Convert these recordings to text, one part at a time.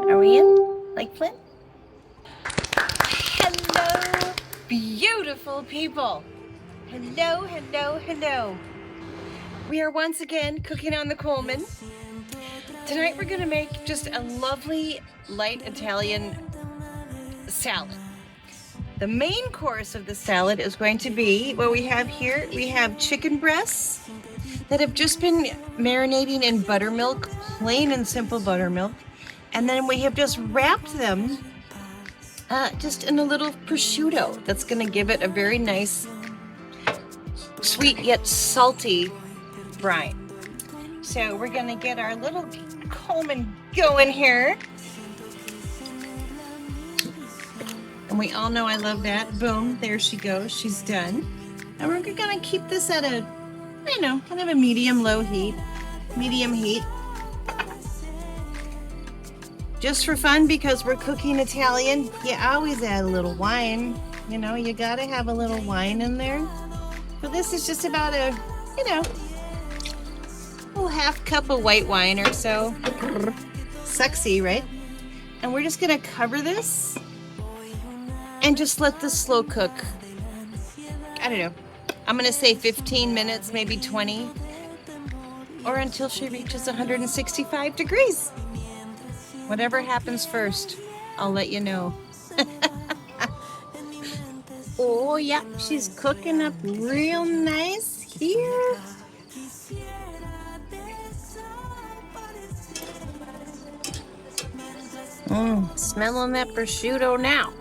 Are we in? Like Flint? Hello, beautiful people. Hello, hello, hello. We are once again cooking on the Coleman. Tonight we're going to make just a lovely light Italian salad. The main course of the salad is going to be what we have here. We have chicken breasts that have just been marinating in buttermilk, plain and simple buttermilk. And then we have just wrapped them just in a little prosciutto that's going to give it a very nice, sweet yet salty brine. So we're going to get our little Coleman going here. And we all know I love that. Boom, there she goes. She's done. And we're going to keep this at a, kind of a medium-low heat. Medium heat. Just for fun, because we're cooking Italian, you always add a little wine. You gotta have a little wine in there. So this is just about a, little half cup of white wine or so. Sexy, right? And we're just gonna cover this and just let this slow cook. I don't know. I'm gonna say 15 minutes, maybe 20, or until she reaches 165 degrees. Whatever happens first, I'll let you know. Oh yeah, she's cooking up real nice here. Smelling that prosciutto now.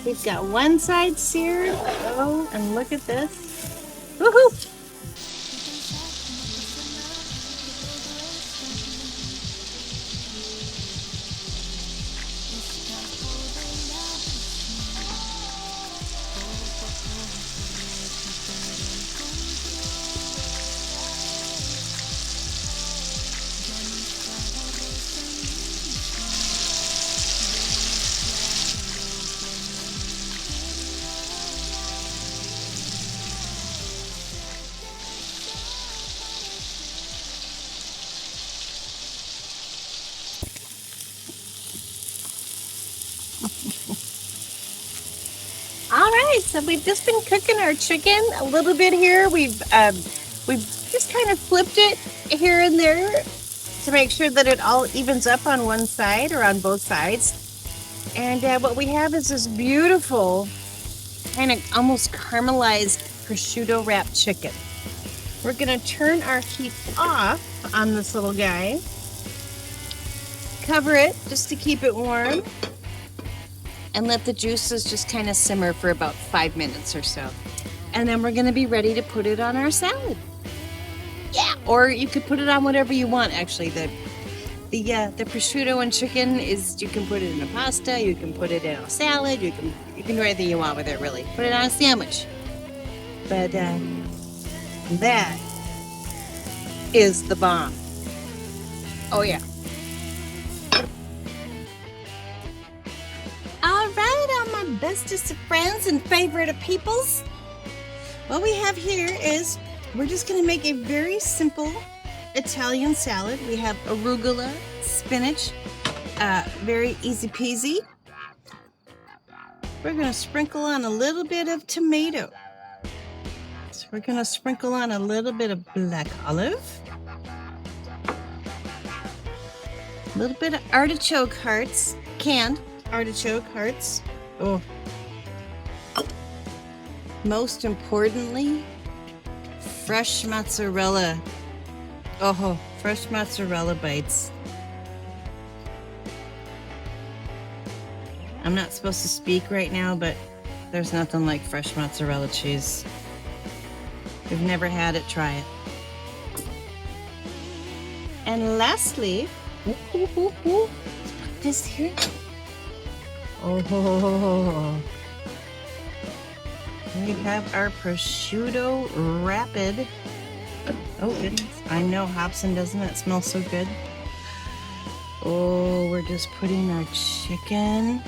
We've got one side seared. Oh, and look at this. Woohoo! All right, so we've just been cooking our chicken a little bit here. We've just kind of flipped it here and there to make sure that it all evens up on one side or on both sides. And what we have is this beautiful, kind of almost caramelized prosciutto-wrapped chicken. We're gonna turn our heat off on this little guy. Cover it just to keep it warm. And let the juices just kind of simmer for about 5 minutes or so. And then we're gonna be ready to put it on our salad. Yeah, or you could put it on whatever you want, actually. The prosciutto and chicken is, you can put it in a pasta, you can put it in a salad, you can do anything you want with it, really. Put it on a sandwich. But that is the bomb. Oh yeah. All my bestest of friends and favorite of peoples. What we have here is, we're just going to make a very simple Italian salad. We have arugula, spinach, very easy peasy. We're going to sprinkle on a little bit of tomato. So we're going to sprinkle on a little bit of black olive. A little bit of artichoke hearts, canned artichoke hearts. Oh. Most importantly, fresh mozzarella. Oh, fresh mozzarella bites. I'm not supposed to speak right now, but there's nothing like fresh mozzarella cheese. If you've never had it, try it. And lastly, this here. Oh, we have our prosciutto-wrapped. Oh goodness, I know, Hobson, doesn't that smell so good? Oh, we're just putting our chicken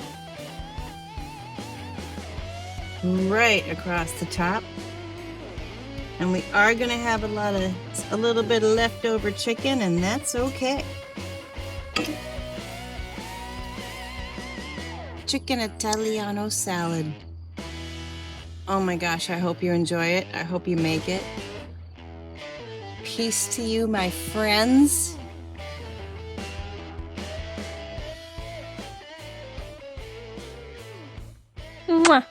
right across the top. And we are gonna have a little bit of leftover chicken, and that's okay. Chicken Italiano salad. Oh my gosh, I hope you enjoy it. I hope you make it. Peace to you, my friends. Mwah.